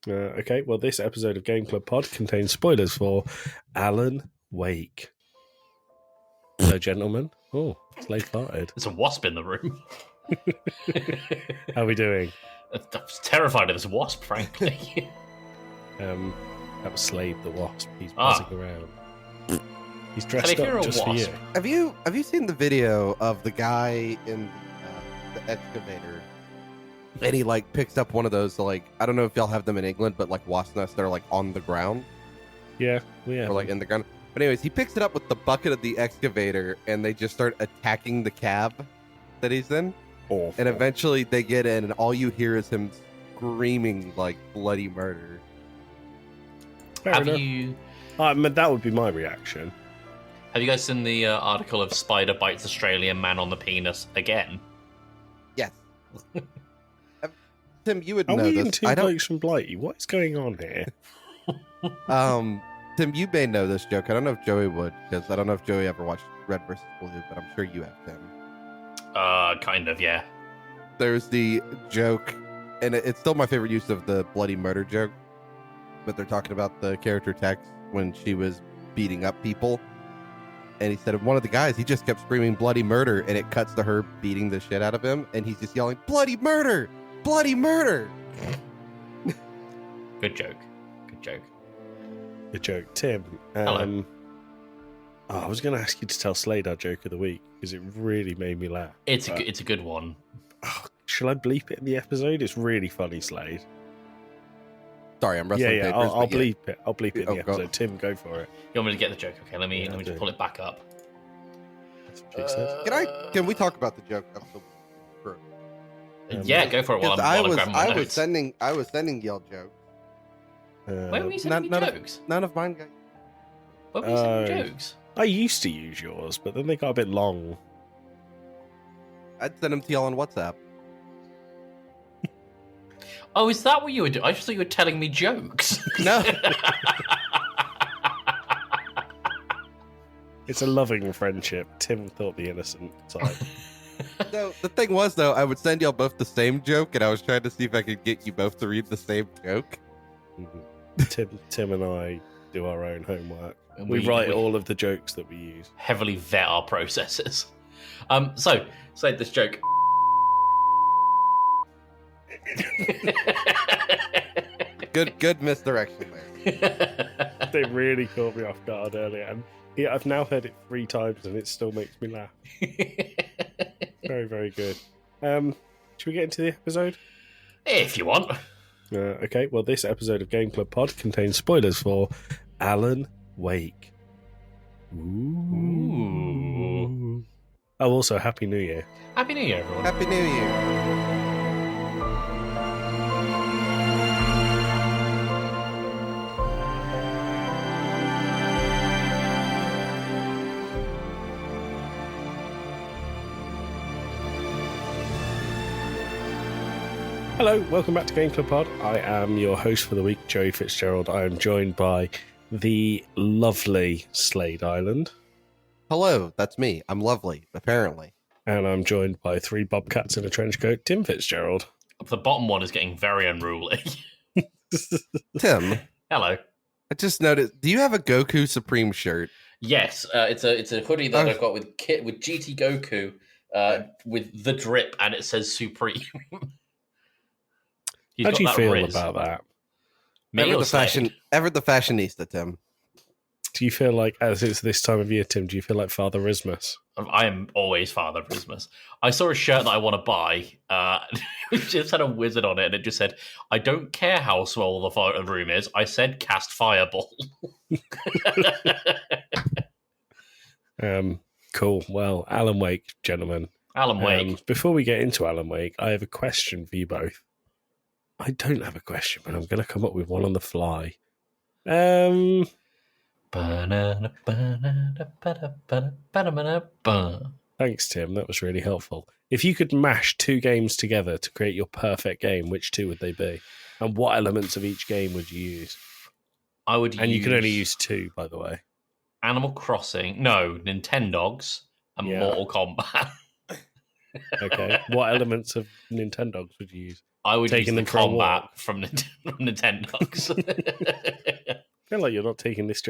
Okay, well, this episode of Game Club Pod contains spoilers for Alan Wake. Hello, gentlemen. Oh, Slade farted. There's a wasp in the room. How are we doing? I was terrified of this wasp, frankly. That was Slade the Wasp. He's buzzing around. He's dressed you're up a just for you. wasp. Have you seen the video of the guy in the excavator? And he picks up one of those. I don't know if y'all have them in England, but wasp nests that are on the ground. Yeah, we have. Or in the ground. But anyways, he picks it up with the bucket of the excavator, and they just start attacking the cab that he's in. Awful. And eventually they get in, and all you hear is him screaming bloody murder. Fair enough. That would be my reaction. Have you guys seen the article of Spider bites Australian man on the penis again? Yes. Tim, you would Are know we in this. two blokes from Blighty? What is going on here? Tim, you may know this joke. I don't know if Joey would, because I don't know if Joey ever watched Red vs. Blue, but I'm sure you have, Tim. Kind of, yeah. There's the joke, and it's still my favorite use of the bloody murder joke, but they're talking about the character Tex when she was beating up people. And he said of one of the guys, he just kept screaming bloody murder, and it cuts to her beating the shit out of him, and he's just yelling, bloody murder! Bloody murder! Good joke. Good joke. Good joke. Tim, Hello. I was going to ask you to tell Slade our joke of the week, because it really made me laugh. It's a good one. Shall I bleep it in the episode? It's really funny, Slade. Sorry, I'm wrestling papers. I'll bleep it. I'll bleep it in the go. episode. Tim, go for it. You want me to get the joke? Okay, let me I just do. pull it back up. That's what Jake said. Can we talk about the joke? Yeah, go for it while I'm grabbing my notes. I was sending y'all jokes. When were you sending me jokes? None of mine, guys. When were you sending me jokes? I used to use yours, but then they got a bit long. I'd send them to y'all on WhatsApp. Oh, is that what you were doing? I just thought you were telling me jokes. No. It's a loving friendship. Tim thought the innocent side. No, the thing was, though, I would send y'all both the same joke, and I was trying to see if I could get you both to read the same joke. Tim and I do our own homework. And We write we all of the jokes that we use. heavily vet our processes. So say this joke. Good misdirection there. They really caught me off guard earlier, and I've now heard it 3 times, and it still makes me laugh. Very, very good. Should we get into the episode? If you want. Okay, well, this episode of Game Club Pod contains spoilers for Alan Wake. Ooh. Oh, also, Happy New Year. Happy New Year, everyone. Happy New Year. Hello, welcome back to Game Club Pod. I am your host for the week, Joey Fitzgerald. I am joined by the lovely Slade Island. Hello, that's me. I'm lovely, apparently. And I'm joined by 3 bobcats in a trench coat, Tim Fitzgerald. The bottom one is getting very unruly. Tim, Hello. I just noticed, do you have a Goku Supreme shirt? Yes, it's a hoodie that I've got with GT Goku with the drip, and it says Supreme. How do you feel about that? Ever the fashionista, Tim. Do you feel like, as it's this time of year, Tim, do you feel like Father Ismus? I am always Father Christmas. I saw a shirt that I want to buy. It just had a wizard on it, and it just said, "I don't care how small the room is. I said cast fireball." Cool. Well, Alan Wake, gentlemen. Alan Wake. Before we get into Alan Wake, I have a question for you both. I don't have a question, but I'm going to come up with one on the fly. Thanks, Tim. That was really helpful. If you could mash 2 games together to create your perfect game, which 2 would they be? And what elements of each game would you use? You can only use 2, by the way. Animal Crossing. No, Nintendogs and Yeah. Mortal Kombat. Okay. What elements of Nintendogs would you use? I would Taking use them the for a combat walk. from Nintendogs. I feel like you're not taking this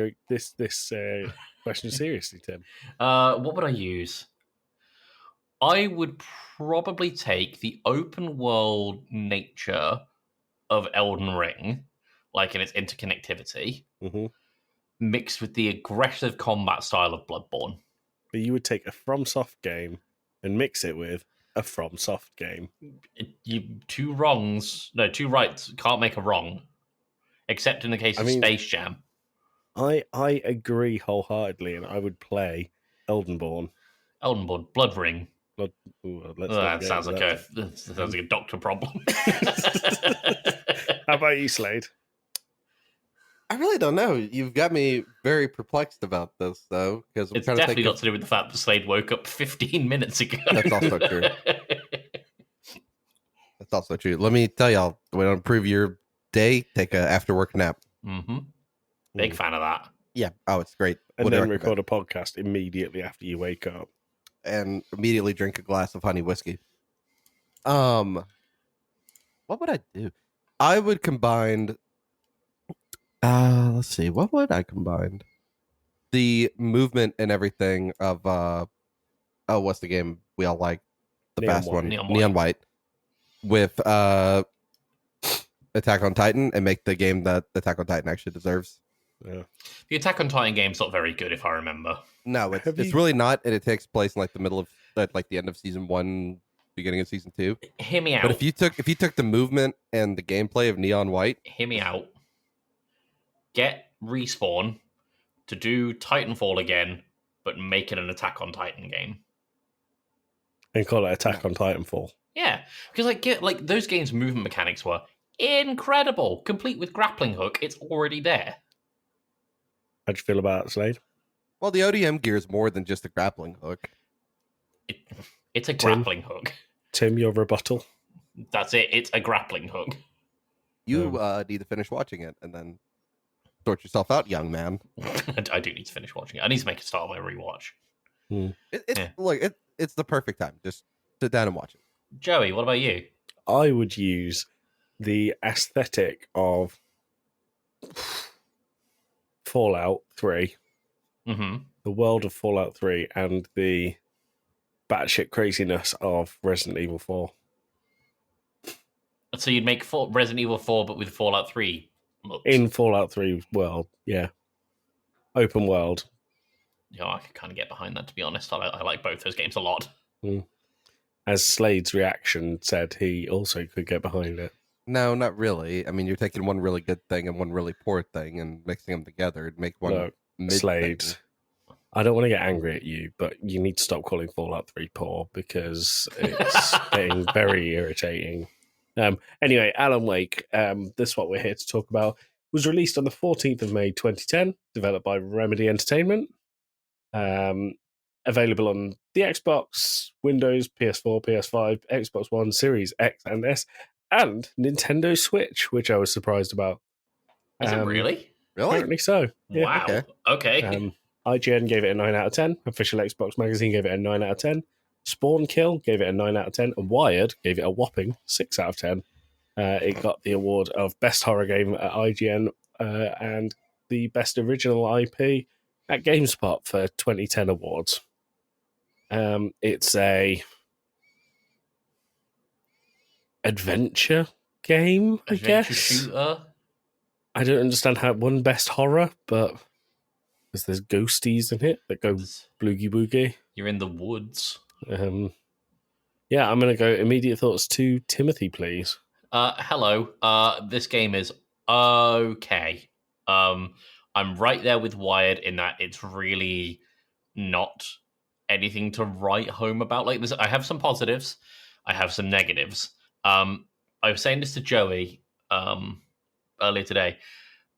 question seriously, Tim. What would I use? I would probably take the open world nature of Elden Ring, like in its interconnectivity, Mm-hmm. mixed with the aggressive combat style of Bloodborne. But you would take a FromSoft game and mix it with a FromSoft game. Two rights can't make a wrong, except in the case of Space Jam. I agree wholeheartedly, and I would play Eldenborn. Blood Ring. That sounds like a doctor problem. How about you, Slade? I really don't know. You've got me very perplexed about this, though, because it's definitely got to do with the fact that Slade woke up 15 minutes ago. That's also true. That's also true. Let me tell y'all, to improve your day, take a after work nap. Mm-hmm. Big fan of that. Yeah. Oh, it's great. And then record a podcast immediately after you wake up. And immediately drink a glass of honey whiskey. What would I do? I would combine. Let's see. What would I combine? The movement and everything of what's the game we all like? The Neon fast White. one, Neon White, with Attack on Titan, and make the game that Attack on Titan actually deserves. Yeah. The Attack on Titan game's not very good, if I remember. No, it's really not, and it takes place in like the middle of like the end of season 1, beginning of season 2. Hear me out. But if you took the movement and the gameplay of Neon White, hear me out. Get Respawn to do Titanfall again, but make it an Attack on Titan game. And call it Attack on Titanfall. Yeah, because like those games' movement mechanics were incredible, complete with grappling hook. It's already there. How'd you feel about it, Slade? Well, the ODM gear is more than just a grappling hook. It's a grappling hook. Tim, your rebuttal? That's it. It's a grappling hook. You need to finish watching it and then sort yourself out, young man. I do need to finish watching it. I need to make a start on my rewatch. Look, it's the perfect time. Just sit down and watch it. Joey, what about you? I would use the aesthetic of Fallout 3, the world of Fallout 3, and the batshit craziness of Resident Evil 4. So you'd make Resident Evil 4, but with Fallout 3 looks. In Fallout 3 world, yeah. Open world. I can kind of get behind that, to be honest. I like both those games a lot. As Slade's reaction said, he also could get behind it. No, not really. I mean, you're taking one really good thing and one really poor thing and mixing them together to make one Slade. thing. I don't want to get angry at you, but you need to stop calling Fallout 3 poor because it's getting very irritating. Anyway, Alan Wake, this is what we're here to talk about, was released on the 14th of May 2010, developed by Remedy Entertainment. Available on the Xbox, Windows, PS4, PS5, Xbox One, Series X and S, and Nintendo Switch, which I was surprised about. Is it really? Apparently so. Yeah. Wow. Okay. IGN gave it a 9 out of 10. Official Xbox Magazine gave it a 9 out of 10. Spawn Kill gave it a 9 out of 10. And Wired gave it a whopping 6 out of 10. It got the award of Best Horror Game at IGN and the Best Original IP at GameSpot for 2010 awards. It's a adventure game, I guess. Shooter. I don't understand how it won Best Horror, but because there's ghosties in it that go bloogie boogie. You're in the woods. Yeah, I'm going to go immediate thoughts to Timothy, please. Hello. This game is okay. I'm right there with Wired in that it's really not anything to write home about. Like this, I have some positives, I have some negatives. I was saying this to Joey earlier today.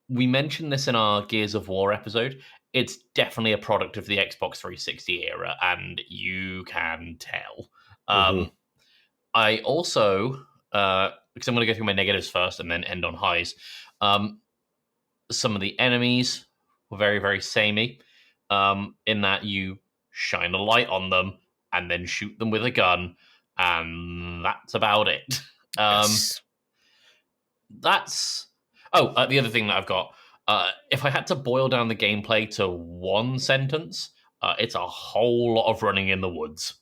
We mentioned this in our Gears of War episode. It's definitely a product of the Xbox 360 era, and you can tell. I also, because I'm going to go through my negatives first and then end on highs. Some of the enemies were very, very samey, in that you shine a light on them and then shoot them with a gun. and that's about it. Yes. The other thing that I've got, if I had to boil down the gameplay to one sentence, it's a whole lot of running in the woods.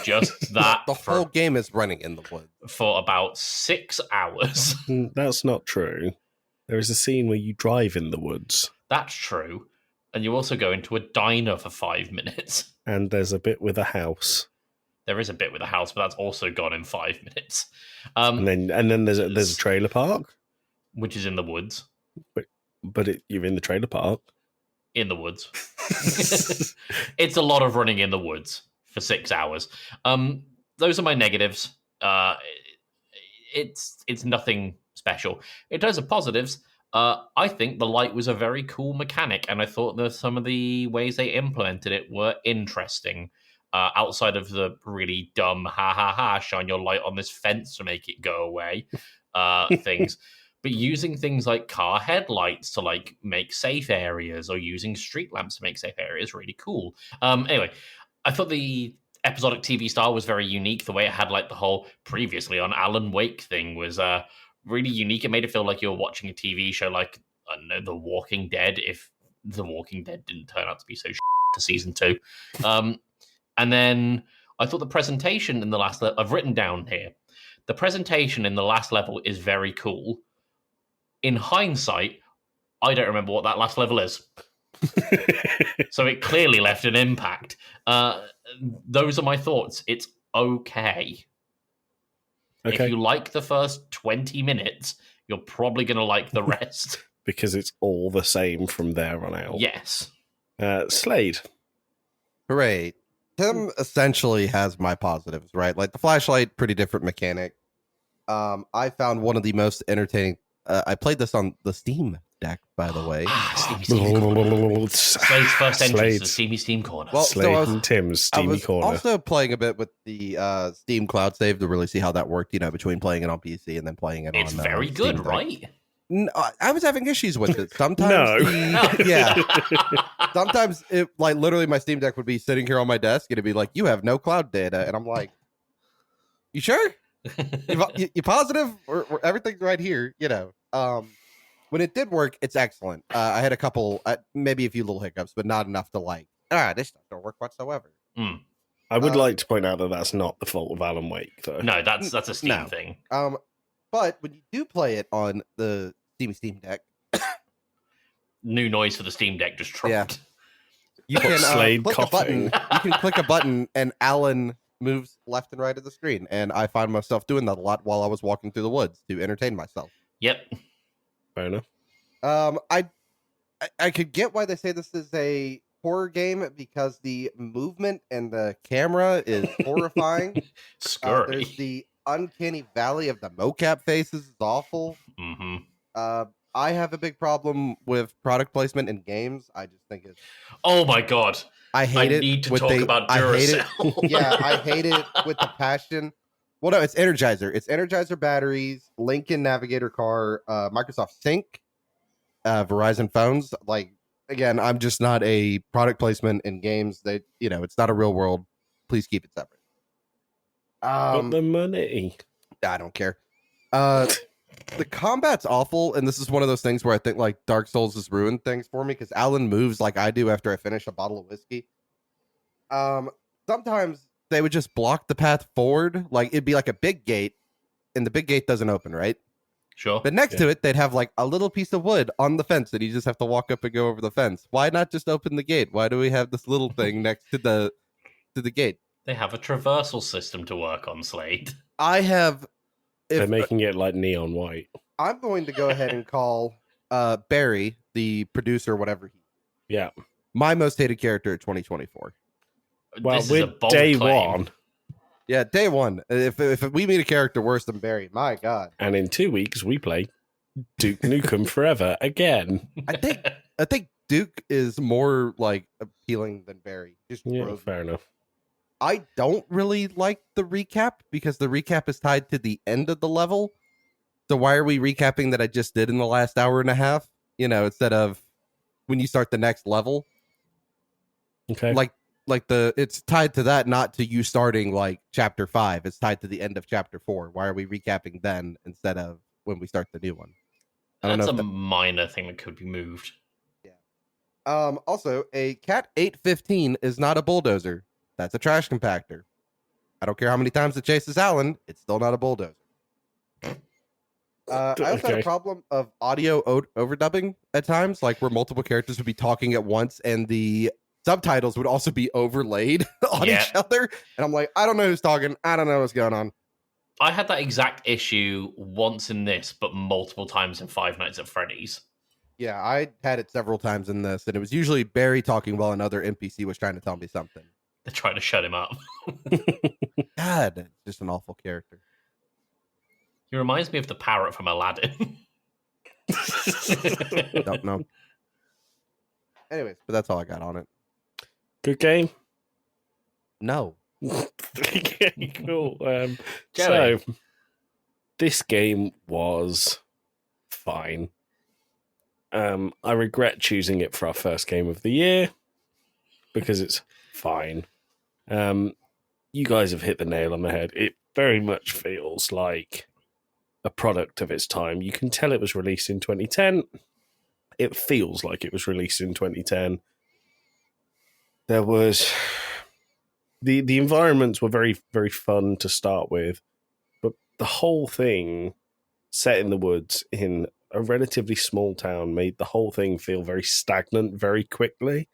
Just that. The whole game is running in the woods. For about 6 hours. That's not true. There is a scene where you drive in the woods. That's true. And you also go into a diner for 5 minutes. And there's a bit with a house. There is a bit with a house, but that's also gone in 5 minutes. And then there's a trailer park, which is in the woods. But you're in the trailer park. In the woods. It's a lot of running in the woods for 6 hours. Those are my negatives. It's nothing special. In terms of positives, I think the light was a very cool mechanic, and I thought that some of the ways they implemented it were interesting. Outside of the really dumb shine your light on this fence to make it go away things. But using things like car headlights to like make safe areas, or using street lamps to make safe areas, really cool. Anyway, I thought the episodic TV style was very unique. The way it had like the whole previously on Alan Wake thing was really unique. It made it feel like you were watching a TV show like, I don't know, The Walking Dead, if The Walking Dead didn't turn out to be so to season 2. And then I thought the presentation in the last level, I've written down here, the presentation in the last level is very cool. In hindsight, I don't remember what that last level is. So it clearly left an impact. Those are my thoughts. It's okay. If you like the first 20 minutes, you're probably going to like the rest. Because it's all the same from there on out. Yes. Slade. Hooray. Tim essentially has my positives, right? Like the flashlight, pretty different mechanic. I found one of the most entertaining. I played this on the Steam Deck, by the way. Slade's first entrance to the Steamy Steam Corner. Well, Slade and Tim's Steamy Corner. I was also playing a bit with the Steam Cloud Save to really see how that worked, between playing it on PC and then playing it on It's very good, right? No, I was having issues with it. Sometimes sometimes it like literally my Steam Deck would be sitting here on my desk and it'd be like, you have no cloud data, and I'm like, you sure? You positive? Or everything's right here, when it did work, it's excellent. I had a couple, maybe a few little hiccups, but not enough to like, this stuff don't work whatsoever. I would like to point out that that's not the fault of Alan Wake, though. No, that's a Steam thing. But when you do play it on the Steam Deck, new noise for the Steam Deck just dropped. You can click a button. You can click a button, and Alan moves left and right of the screen. And I find myself doing that a lot while I was walking through the woods to entertain myself. Yep. Fair enough. I could get why they say this is a horror game because the movement and the camera is horrifying. Scary. There's the uncanny valley of the mocap faces is awful. Mm-hmm. I have a big problem with product placement in games. I just think it's... Oh my god. I hate it. I need to talk about Duracell. Yeah, I hate it with the passion. Well, no, it's Energizer. It's Energizer batteries, Lincoln Navigator car, Microsoft Sync, Verizon phones. Like, again, I'm just not a product placement in games. That it's not a real world. Please keep it separate. But the money. I don't care. The combat's awful, and this is one of those things where I think like Dark Souls has ruined things for me because Alan moves like I do after I finish a bottle of whiskey. Sometimes they would just block the path forward. Like it'd be like a big gate, and the big gate doesn't open, right? Sure. But next to it, they'd have like a little piece of wood on the fence that you just have to walk up and go over the fence. Why not just open the gate? Why do we have this little thing next to the gate? They have a traversal system to work on, Slade. I have... They're making it like neon white. I'm going to go ahead and call Barry, the producer, whatever my most hated character of 2024. Well, we're day one. Yeah, day one. If we meet a character worse than Barry, my God. And in 2 weeks, we play Duke Nukem Forever again. I think Duke is more like appealing than Barry. Fair enough. I don't really like the recap because the recap is tied to the end of the level. So why are we recapping that I just did in the last hour and a half? Instead of when you start the next level. Okay. Like like it's tied to that, not to you starting like chapter 5. It's tied to the end of chapter 4. Why are we recapping then instead of when we start the new one? I don't know. That's a minor thing that could be moved. Yeah. Also, a Cat 815 is not a bulldozer. That's a trash compactor. I don't care how many times it chases Alan, it's still not a bulldozer. I also had a problem of audio overdubbing at times, like where multiple characters would be talking at once and the subtitles would also be overlaid on each other. And I'm like, I don't know who's talking. I don't know what's going on. I had that exact issue once in this, but multiple times in Five Nights at Freddy's. Yeah, I had it several times in this, and it was usually Barry talking while another NPC was trying to tell me something. They're trying to shut him up. God, just an awful character. He reminds me of the parrot from Aladdin. Don't know. Anyways, but that's all I got on it. Good game? No. Okay, cool. So, this game was fine. I regret choosing it for our first game of the year because it's fine. You guys have hit the nail on the head. It very much feels like a product of its time. You can tell it was released in 2010. It feels like it was released in 2010. There was... The environments were very, very fun to start with, but the whole thing set in the woods in a relatively small town made the whole thing feel very stagnant very quickly.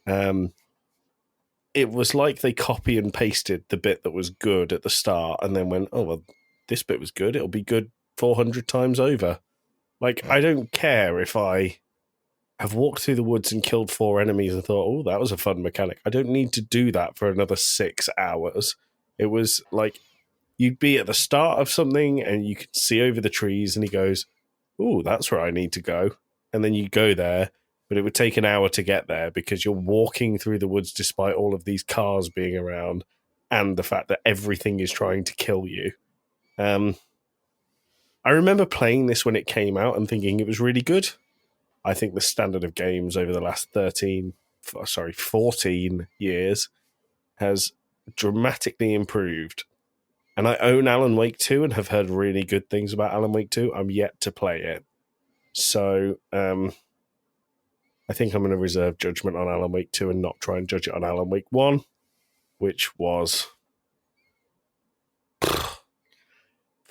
It was like they copy and pasted the bit that was good at the start and then went, oh, well, this bit was good. It'll be good 400 times over. Like, I don't care if I have walked through the woods and killed 4 enemies and thought, oh, that was a fun mechanic. I don't need to do that for another 6 hours. It was like you'd be at the start of something and you could see over the trees and he goes, oh, that's where I need to go. And then you go there, but it would take an hour to get there because you're walking through the woods despite all of these cars being around and the fact that everything is trying to kill you. I remember playing this when it came out and thinking it was really good. I think the standard of games over the last 14 years has dramatically improved. And I own Alan Wake 2 and have heard really good things about Alan Wake 2. I'm yet to play it. So I think I'm going to reserve judgment on Alan Wake 2 and not try and judge it on Alan Wake 1, which was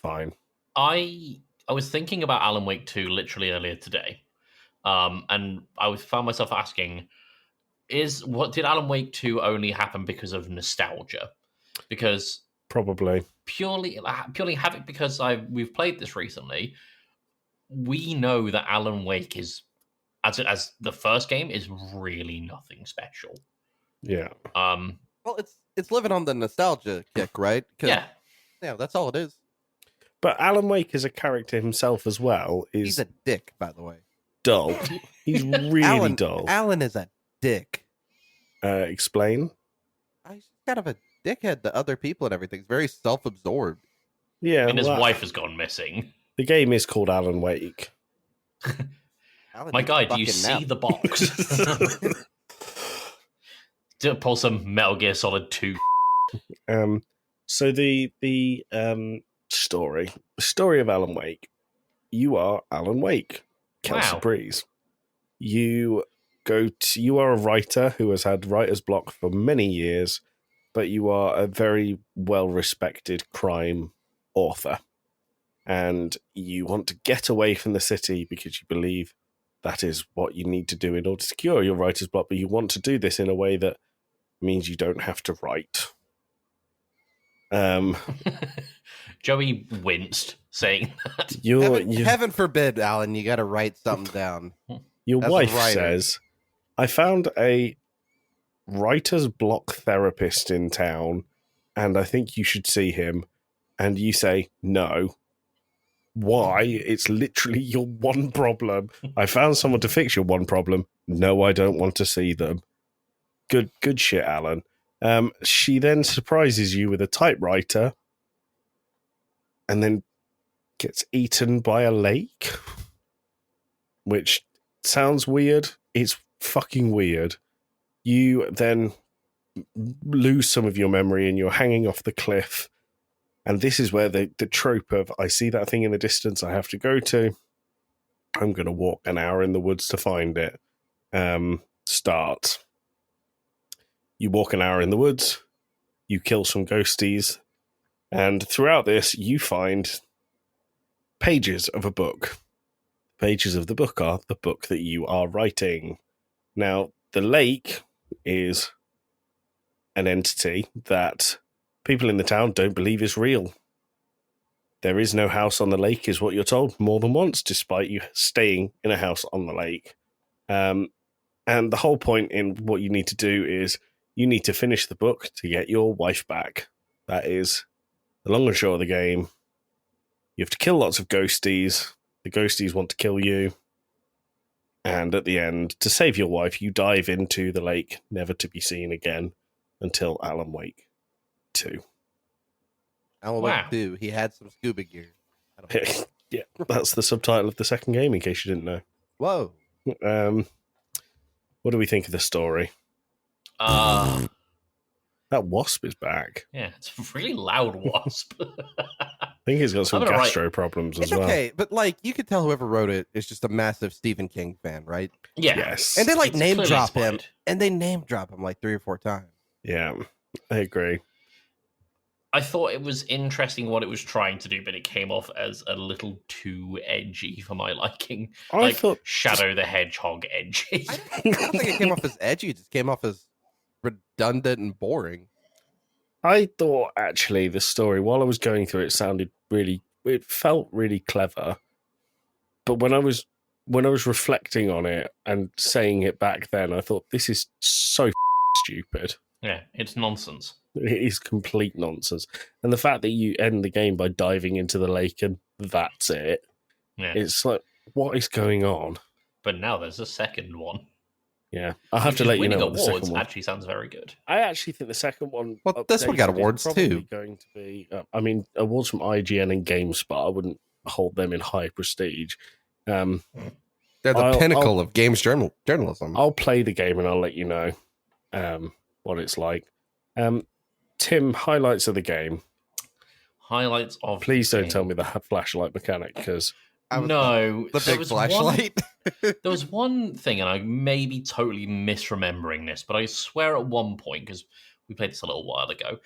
fine. I was thinking about Alan Wake 2 literally earlier today. And I found myself asking, did Alan Wake 2 only happen because of nostalgia? Because probably purely have it because we've played this recently. We know that Alan Wake is, as the first game, is really nothing special. Yeah. Well, it's living on the nostalgia kick, right? Yeah, that's all it is. But Alan Wake as a character himself as well he's a dick, by the way. Dull. He's really dull. Alan is a dick. Explain. He's kind of a dickhead to other people and everything. He's very self-absorbed. Yeah, and his wife has gone missing. The game is called Alan Wake. My guy, do you see the box? Pull some Metal Gear Solid 2. So the story of Alan Wake. You are Alan Wake, Kelsey Breeze. You are a writer who has had writer's block for many years, but you are a very well-respected crime author. And you want to get away from the city because you believe that is what you need to do in order to cure your writer's block, but you want to do this in a way that means you don't have to write. Joey winced saying that. Heaven forbid, Alan, you got to write something down. Your wife says, I found a writer's block therapist in town, and I think you should see him. And you say, no. Why? It's literally your one problem. I found someone to fix your one problem. No, I don't want to see them. Good shit, Alan. She then surprises you with a typewriter and then gets eaten by a lake, which sounds weird. It's fucking weird. You then lose some of your memory and you're hanging off the cliff. And this is where the trope of, I see that thing in the distance I have to go to, I'm going to walk an hour in the woods to find it, starts. You walk an hour in the woods, you kill some ghosties, and throughout this, you find pages of a book. Pages of the book are the book that you are writing. Now, the lake is an entity that people in the town don't believe is real. There is no house on the lake, is what you're told more than once, despite you staying in a house on the lake. And the whole point in what you need to do is you need to finish the book to get your wife back. That is the long and short of the game. You have to kill lots of ghosties. The ghosties want to kill you. And at the end, to save your wife, you dive into the lake, never to be seen again until Alan Wake 2. Alan Wake 2, he had some scuba gear. Yeah, that's the subtitle of the second game, in case you didn't know. Whoa. What do we think of the story? That wasp is back. Yeah, it's a really loud wasp. I think he's got some gastro problems as well. Okay, but like you could tell whoever wrote it is just a massive Stephen King fan, right? Yeah. Yes. And they like name drop him. And they name drop him like 3 or 4 times. Yeah, I agree. I thought it was interesting what it was trying to do, but it came off as a little too edgy for my liking. I thought Shadow the Hedgehog edgy. I don't think it came off as edgy. It just came off as redundant and boring. I thought actually the story, while I was going through it, it felt really clever. But when I was reflecting on it and saying it back then, I thought this is so stupid. Yeah, it's nonsense. It is complete nonsense. And the fact that you end the game by diving into the lake and that's it. Yeah. It's like, what is going on? But now there's a second one. Yeah, I'll have to let you know what the second one actually sounds very good. I actually think the second one... Well, this one got awards too. Going to be, awards from IGN and GameSpot. I wouldn't hold them in high prestige. They're the pinnacle of games journalism. I'll play the game and I'll let you know what it's like. Tim, highlights of the game. Highlights of Please don't tell me the flashlight mechanic, because... No. The big flashlight? There was one thing, and I may be totally misremembering this, but I swear at one point, because we played this a little while ago,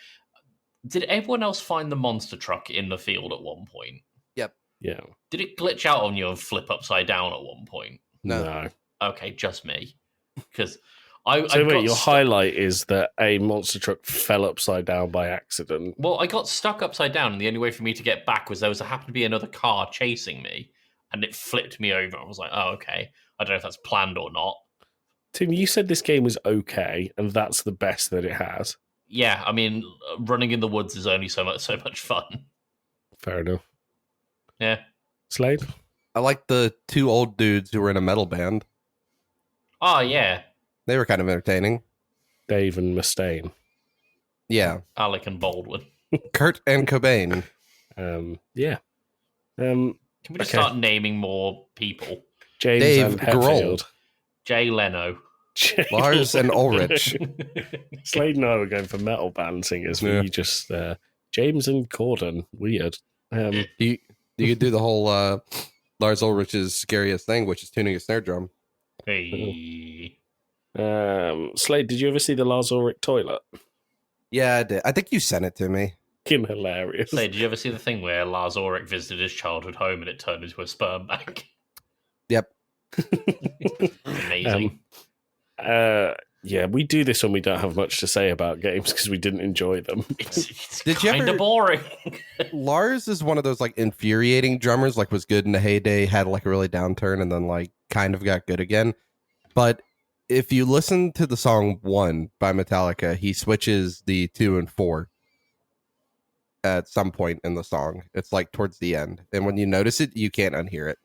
did everyone else find the monster truck in the field at one point? Yep. Yeah. Did it glitch out on you and flip upside down at one point? No. Okay, just me. Because... your highlight is that a monster truck fell upside down by accident. Well, I got stuck upside down, and the only way for me to get back was happened to be another car chasing me, and it flipped me over. I was like, oh, okay. I don't know if that's planned or not. Tim, you said this game was okay, and that's the best that it has. Yeah, I mean, running in the woods is only so much fun. Fair enough. Yeah. Slade? I like the 2 old dudes who were in a metal band. Oh, yeah. They were kind of entertaining. Dave and Mustaine. Yeah. Alec and Baldwin. Kurt and Cobain. Yeah. Can we just start naming more people? James Dave and Hetfield. Jay Leno. Lars and Ulrich. Slade and I were going for metal band singers. Yeah. You just James and Corden. Weird. You could do the whole Lars Ulrich's scariest thing, which is tuning a snare drum. Hey. Slade, did you ever see the Lars Ulrich toilet? Yeah, I did. I think you sent it to me. Hilarious. Slade, did you ever see the thing where Lars Ulrich visited his childhood home and it turned into a sperm bank? Yep. Amazing. Yeah, we do this when we don't have much to say about games because we didn't enjoy them. It's kind of boring. Lars is one of those like infuriating drummers, like was good in the heyday, had like a really downturn, and then like kind of got good again. But if you listen to the song 1 by Metallica, he switches the 2 and 4 at some point in the song. It's like towards the end. And when you notice it, you can't unhear it.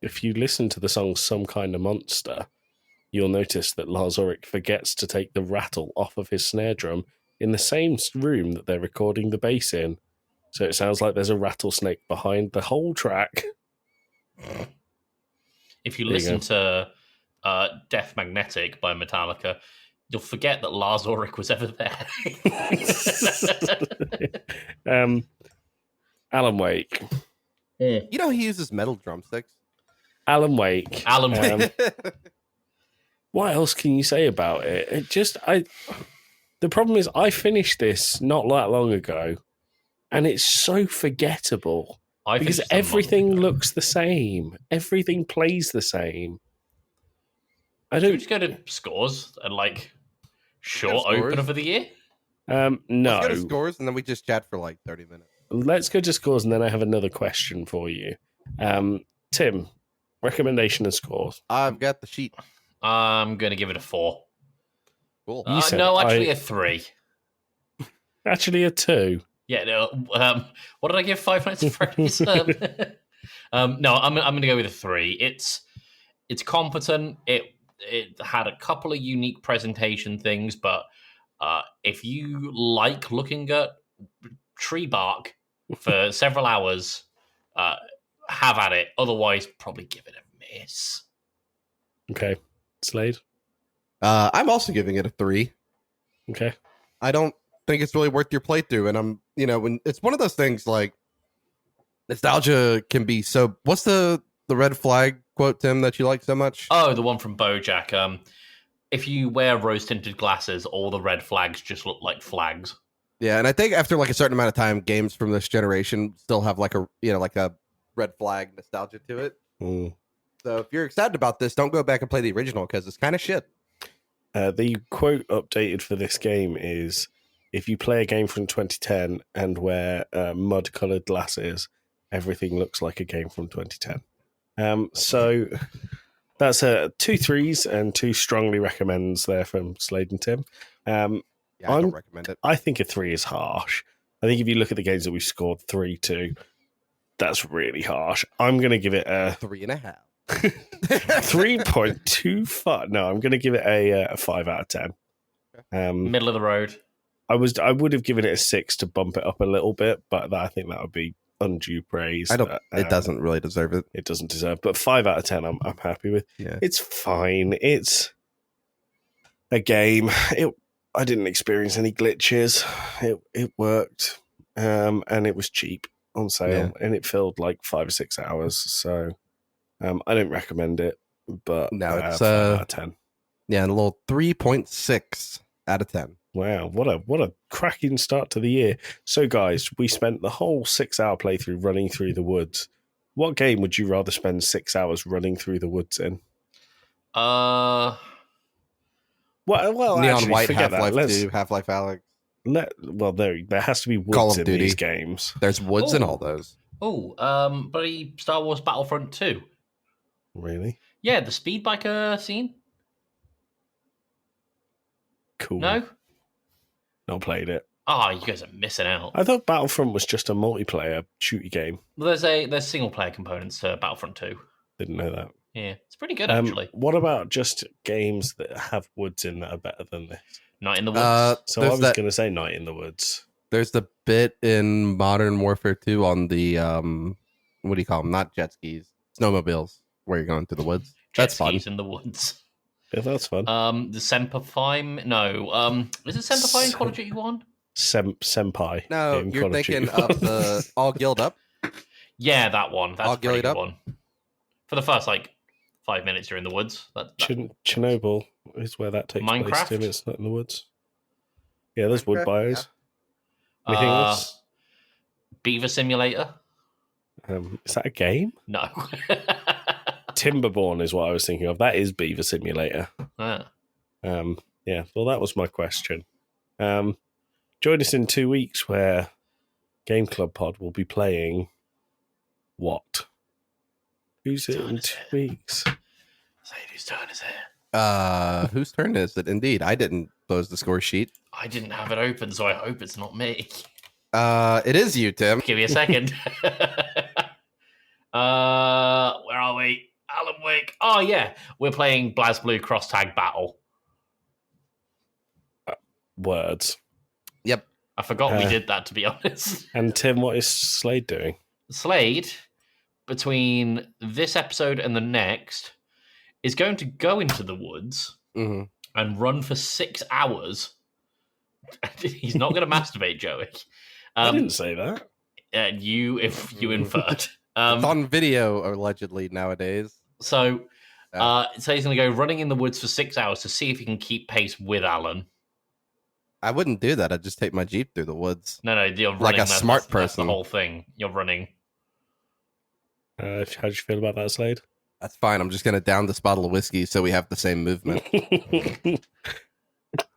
If you listen to the song Some Kind of Monster, you'll notice that Lars Ulrich forgets to take the rattle off of his snare drum in the same room that they're recording the bass in. So it sounds like there's a rattlesnake behind the whole track. If you listen to Death Magnetic by Metallica, You'll forget that Lars Ulrich was ever there. Alan Wake. You know he uses metal drumsticks. Alan Wake. Alan Wake. What else can you say about it? The problem is I finished this not that long ago, and it's so forgettable because everything looks the same. Everything plays the same. Should we just go to scores and short opener for the year? No. Let's go to scores and then we just chat for 30 minutes. Let's go to scores and then I have another question for you. Tim, recommendation and scores. I've got the sheet. I'm going to give it a 4. Cool. A 3. Actually a 2. Yeah, no. What did I give 5 Nights at Freddy's? No, I'm going to go with a 3. It's competent. It had a couple of unique presentation things, but if you like looking at tree bark for several hours, have at it. Otherwise, probably give it a miss. Okay. Slade? I'm also giving it a 3. Okay. I don't think it's really worth your playthrough. And I'm, when it's one of those things nostalgia can be so. What's the red flag quote, Tim, that you like so much? Oh, the one from BoJack. If you wear rose-tinted glasses, all the red flags just look like flags. Yeah, and I think after a certain amount of time, games from this generation still have a red flag nostalgia to it. Mm. So if you're excited about this, don't go back and play the original because it's kind of shit. The quote updated for this game is, if you play a game from 2010 and wear mud-coloured glasses, everything looks like a game from 2010. So that's 2 3s and 2 strongly recommends there from Slade and Tim. I don't recommend it. I think a 3 is harsh. I think if you look at the games that we've scored 3-2, that's really harsh. I'm going to give it a 3.5. 3.25. No, I'm going to give it a 5 out of 10. Middle of the road. I would have given it a 6 to bump it up a little bit, but I think that would be undue praise. It doesn't really deserve it. It doesn't deserve, but 5 out of 10, I'm happy with. Yeah. It's fine. It's a game. I didn't experience any glitches. It worked, and it was cheap on sale, and it filled 5 or 6 hours. So I don't recommend it, but no, it's 5 out of 10. Yeah, and a little 3.6 out of 10. Wow, what a cracking start to the year. So, guys, we spent the whole 6-hour playthrough running through the woods. What game would you rather spend 6 hours running through the woods in? Well, Neon actually, White, forget Half-Life that. 2, Half-Life Alex. There has to be Call woods of in Duty. these games. There's woods in all those. Bloody Star Wars Battlefront 2. Really? Yeah, the speed biker scene. Cool. No? Not played it. Oh, you guys are missing out. I thought Battlefront was just a multiplayer shooty game. Well, there's single player components to Battlefront 2. Didn't know that. Yeah, it's pretty good actually. What about just games that have woods in that are better than this? Night in the Woods. So I was going to say Night in the Woods. There's the bit in Modern Warfare 2 on the what do you call them? Not jet skis, snowmobiles, where you're going through the woods. That's fun. In the woods. Yeah, that's fun. The Semper Fi. No. Is it Semper Fi in Call of Duty 1? Senpai. No, you're thinking of the All Guild Up. Yeah, that one. That's All a pretty Guild good Up. one. For the first 5 minutes, you're in the woods. Chernobyl is where that takes place. Minecraft? Tim. It's not in the woods. Yeah, there's wood Minecraft, bios. Anything else? Beaver Simulator. Is that a game? No. Timberborn is what I was thinking of. That is Beaver Simulator. Ah. Yeah, well, that was my question. Join us in 2 weeks where Game Club Pod will be playing what? Who's it in 2 weeks? Say whose turn is it? Whose turn is it? Indeed, I didn't close the score sheet. I didn't have it open, so I hope it's not me. It is you, Tim. Give me a second. Where are we? Alan Wake. Oh, yeah. We're playing BlazBlue Cross Tag Battle. Words. Yep. I forgot we did that, to be honest. And Tim, what is Slade doing? Slade, between this episode and the next, is going to go into the woods and run for 6 hours. He's not going to masturbate, Joey. I didn't say that. If you inferred. It's on video, allegedly, nowadays. So he's going to go running in the woods for 6 hours to see if he can keep pace with Alan. I wouldn't do that. I'd just take my Jeep through the woods. No, you're running. Like a smart person. That's the whole thing. You're running. How do you feel about that, Slade? That's fine. I'm just going to down this bottle of whiskey so we have the same movement.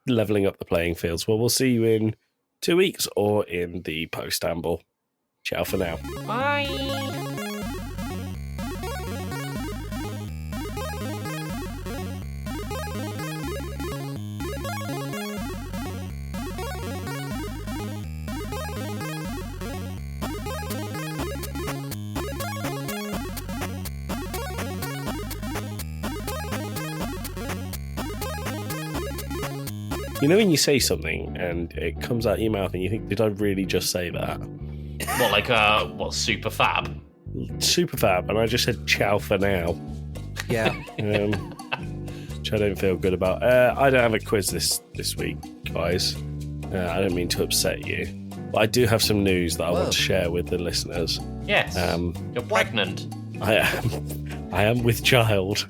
Leveling up the playing fields. Well, we'll see you in 2 weeks or in the post-amble. Ciao for now. Bye. You know when you say something and it comes out your mouth and you think, did I really just say that? What, super fab? Super fab, and I just said ciao for now. Yeah. Which I don't feel good about. I don't have a quiz this week, guys. I don't mean to upset you, but I do have some news that I want to share with the listeners. Yes. You're pregnant. I am with child.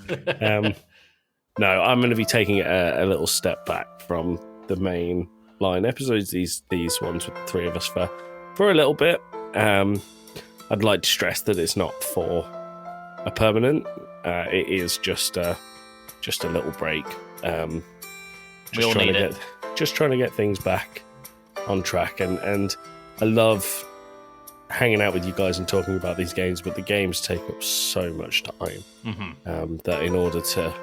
No, I'm going to be taking a little step back from the main line episodes. These ones with the three of us for a little bit. I'd like to stress that it's not for a permanent. It is just a little break. We all need it. Just trying to get things back on track, and I love hanging out with you guys and talking about these games, but the games take up so much time that in order to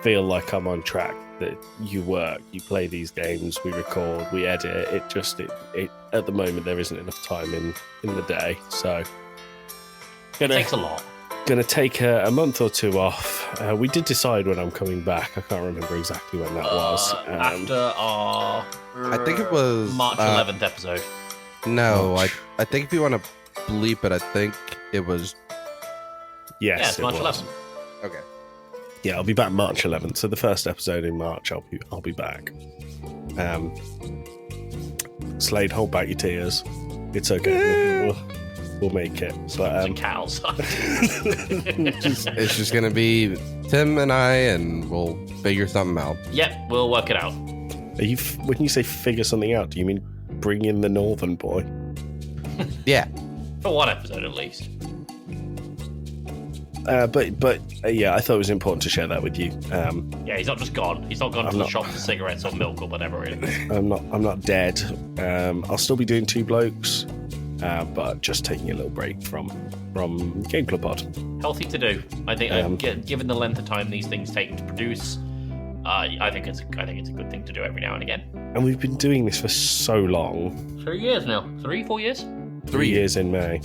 feel like I'm on track, that you work, you play these games, we record, we edit, it at the moment there isn't enough time in the day, so it takes a lot. Gonna take a month or two off. We did decide when I'm coming back. I can't remember exactly when that was. After our I think it was March 11th episode. No, I think if you want to bleep it, I think it was yes, it's March 11th. Okay. Yeah, I'll be back March 11th. So the first episode in March, I'll be back. Slade, hold back your tears. It's okay. We'll make it. But, cat outside. It's just gonna be Tim and I, and we'll figure something out. Yep, we'll work it out. When you say figure something out, do you mean bring in the Northern boy? Yeah. For one episode at least. But yeah, I thought it was important to share that with you. Yeah, he's not just gone. He's not gone to the shop for cigarettes or milk or whatever it is. I'm not dead. I'll still be doing Two Blokes, but just taking a little break from Game Club Pod. Healthy to do. I think, given the length of time these things take to produce, I think it's a good thing to do every now and again. And we've been doing this for so long. 3 years now. 3, 4 years? 3 years in May.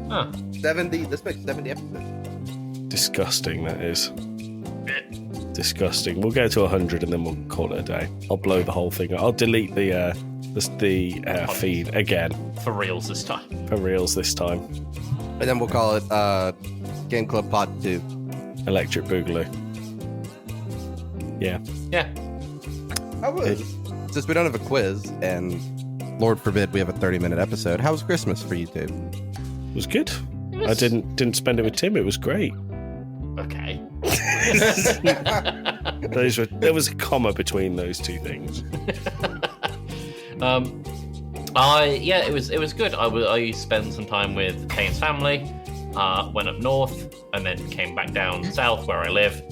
Huh. 70. This makes 70 episodes. Disgusting, that is. Disgusting. We'll get to 100 and then we'll call it a day. I'll blow the whole thing up. I'll delete the feed again. For reals this time. For reals this time. And then we'll call it Game Club Pod 2. Electric Boogaloo. Yeah. Yeah. How was, since we don't have a quiz, and Lord forbid we have a 30-minute episode, how was Christmas for you two? It was good. I didn't spend it with Tim. It was great. Okay. There was a comma between those two things. It was good. I spent some time with Kane's family, went up north, and then came back down south where I live.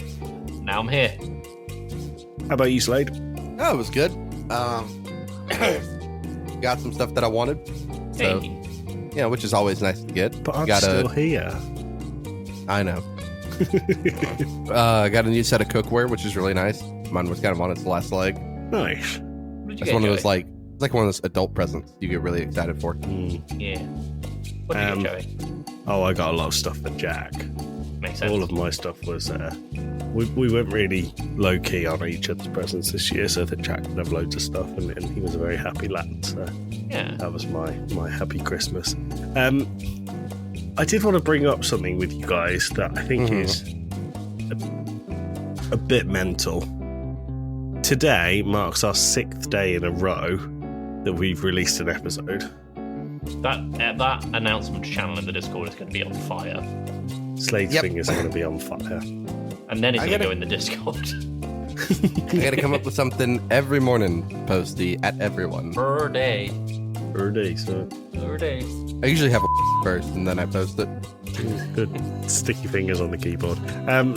Now I'm here. How about you, Slade? Oh, it was good. Got some stuff that I wanted. So, Hey. yeah, which is always nice to get. But I'm still here. I know. Got a new set of cookware, which is really nice. Mine was kind of on its last leg. Nice. What did you It's get, one of Joey? those it's like one of those adult presents you get really excited for. Yeah. What did you get, Joey? Oh, I got a lot of stuff for Jack. Makes sense. All of my stuff was we went really low key on each other's presents this year, so that Jack could have loads of stuff, and he was a very happy lad. So Yeah. that was my happy Christmas. I did want to bring up something with you guys that I think is a bit mental. today marks our 6th day in a row that we've released an episode. That announcement channel in the Discord is going to be on fire. Slade's fingers are going to be on fire. And then it's going to go in the Discord. I got to come up with something every morning, posty at everyone. Per day. Per day, so. Per day. I usually have a first and then I post it. Good. Sticky fingers on the keyboard.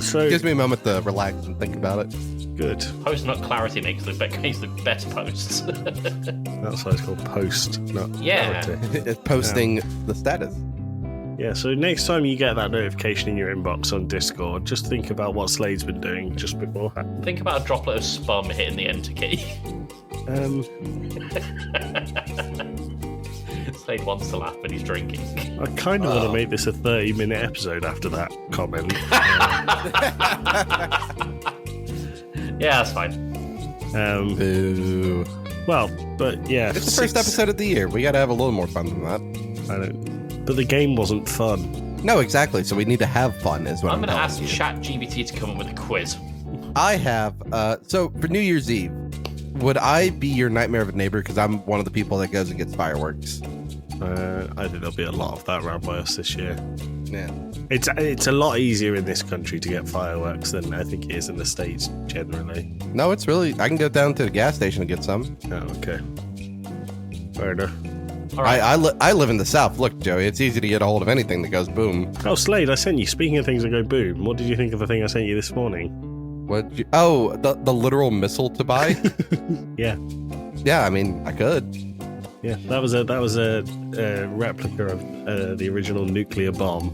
So it gives me a moment to relax and think about it. Good. Post nut clarity makes the best posts. That's why it's called post nut clarity. It's posting the status. Yeah, so next time you get that notification in your inbox on Discord, just think about what Slade's been doing just beforehand. Think about a droplet of spum hitting the enter key. Slade wants to laugh, but he's drinking. I kind of want to make this a 30-minute episode after that comment. Yeah, that's fine. Boo. Well, but yeah. It's the first episode of the year. We got to have a little more fun than that. But the game wasn't fun. No, exactly. So we need to have fun, is what I'm going to ask you. ChatGPT to come up with a quiz. I have. So for New Year's Eve, would I be your nightmare of a neighbor? Because I'm one of the people that goes and gets fireworks. I think there'll be a lot of that around by us this year. Yeah. It's a lot easier in this country to get fireworks than I think it is in the States generally. No, it's really. I can go down to the gas station and get some. Oh, okay. Fair enough. All right. I live in the South. Look, Joey, it's easy to get a hold of anything that goes boom. Oh, Slade, I sent you. Speaking of things that go boom, what did you think of the thing I sent you this morning? The literal missile to buy? Yeah. Yeah, I mean, I could. Yeah, that was a replica of the original nuclear bomb.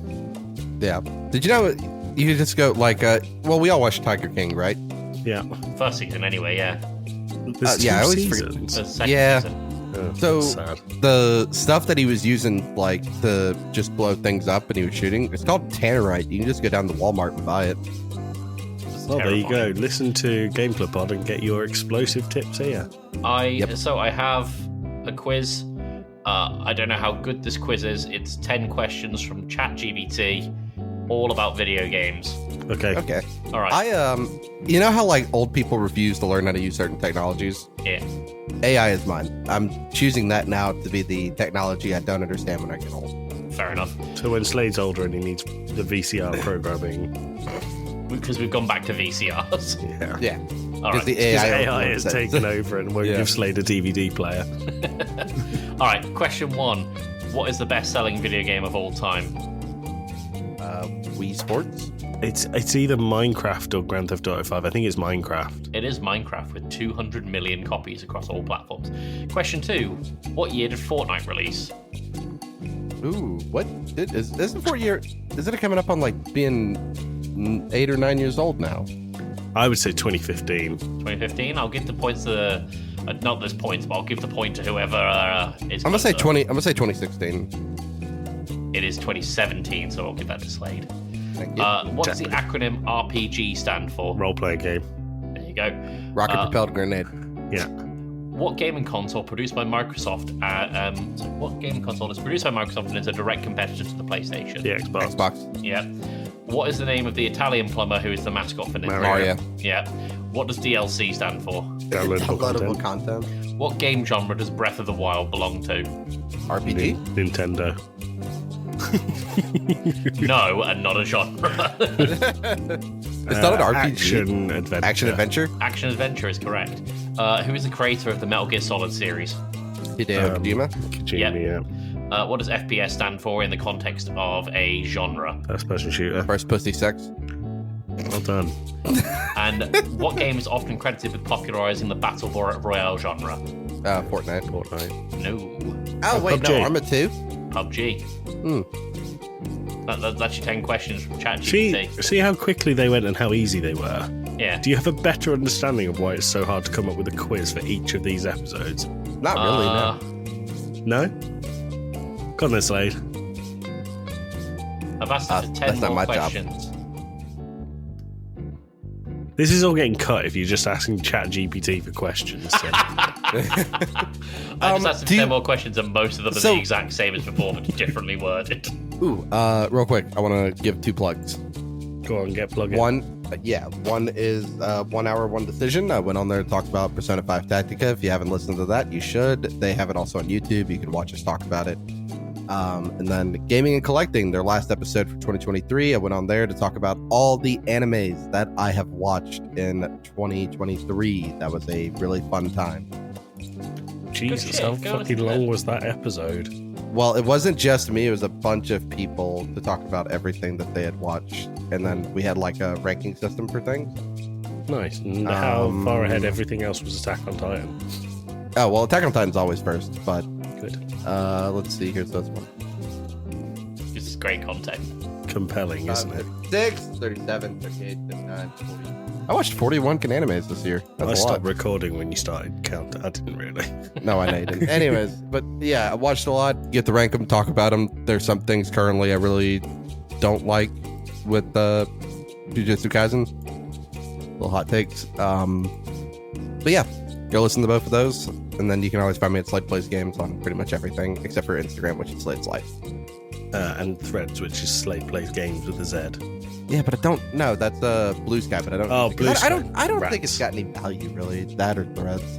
Yeah. Did you know you could just go like we all watched Tiger King, right? Yeah. First season anyway, yeah. There's I always seasons. Yeah. Season. Oh, So sad. the stuff that he was using like to just blow things up and he was shooting, it's called tannerite. You can just go down to Walmart and buy it. Well, there you go. Listen to Gameplay Pod and get your explosive tips here. So I have a quiz. I don't know how good this quiz is. It's 10 questions from ChatGPT, all about video games. Okay. All right. You know how like old people refuse to learn how to use certain technologies? Yeah. AI is mine. I'm choosing that now to be the technology I don't understand when I get old. Fair enough. So when Slade's older and he needs the VCR programming. Because we've gone back to VCRs. Yeah. All right. The Because AI has taken over and won't give Slade a DVD player. All right. Question 1. What is the best-selling video game of all time? Wii Sports? It's either Minecraft or Grand Theft Auto 5. I think it's Minecraft. It is Minecraft with 200 million copies across all platforms. Question 2. What year did Fortnite release? Ooh, what? Isn't 4 year? Isn't it coming up on like being 8 or 9 years old now? I would say 2015. 2015. I'll give the points to not this points, but I'll give the point to whoever is. I'm gonna say 2016. It is 2017, so I'll give that to Slade. Thank you. What does the acronym RPG stand for? Role-playing game. There you go. Rocket propelled grenade. Yeah. What gaming console produced by Microsoft? What gaming console is produced by Microsoft and is a direct competitor to the PlayStation? The Xbox. Xbox. Yeah. What is the name of the Italian plumber who is the mascot for Nintendo? Mario. Yeah. What does DLC stand for? Downloadable content. What game genre does Breath of the Wild belong to? RPG. Nintendo. No, and not a genre. It's not an RPG. Action adventure. Action adventure. Action adventure is correct. Who is the creator of the Metal Gear Solid series? Hideo Kojima. Kojima, yeah. What does FPS stand for in the context of a genre? First person shooter. First pussy sex. Well done. And what game is often credited with popularizing the Battle Royale genre? Fortnite. No. Oh, wait, PUBG. no, Arma 2? PUBG. That's your 10 questions from ChatGPT. See how quickly they went and how easy they were? Yeah. Do you have a better understanding of why it's so hard to come up with a quiz for each of these episodes? Not really, no. No? Go on then, Slade. I've asked you for 10 that's not more my job. questions. This is all getting cut if you're just asking ChatGPT for questions. So. I just asked him 10 more questions and most of them are the exact same as before, but differently worded. Ooh, real quick, I want to give 2 plugs. Go on, get plugged in. One, Yeah, one is 1 hour, one decision. I went on there and talked about Persona 5 Tactica. If you haven't listened to that, you should. They have it also on YouTube. You can watch us talk about it. And then Gaming and Collecting, their last episode for 2023. I went on there to talk about all the animes that I have watched in 2023. That was a really fun time. Jesus, how fucking long was that episode? Well, it wasn't just me. It was a bunch of people to talk about everything that they had watched. And then we had like a ranking system for things. Nice. And how far ahead everything else was Attack on Titan? Oh, well, Attack on Titan's always first, but... Good. Let's see. Here's this one. This is great content. Compelling, isn't it? 36, 37, 38, 39, 40. I watched 41 animes this year. That's I a stopped lot. recording when you started counting. I didn't really. No, I know you didn't. Anyways, but yeah, I watched a lot. Get to rank them, talk about them. There's some things currently I really don't like with Jujutsu Kaisen. Little hot takes. But yeah, go listen to both of those. And then you can always find me at Slate Plays Games on pretty much everything, except for Instagram, which is Slate's Life. And Threads, which is Slate Plays Games with a Z. Yeah, but I don't know. That's Blue Sky, but I don't. Oh, Blue Sky. I don't think Rats. it's got any value really. That or Threads.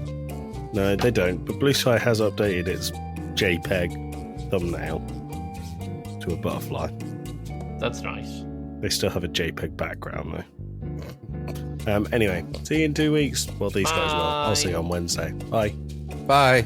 No, they don't. But Blue Sky has updated its JPEG thumbnail to a butterfly. That's nice. They still have a JPEG background though. Anyway, see you in 2 weeks. Well, these guys will. I'll see you on Wednesday. Bye. Bye.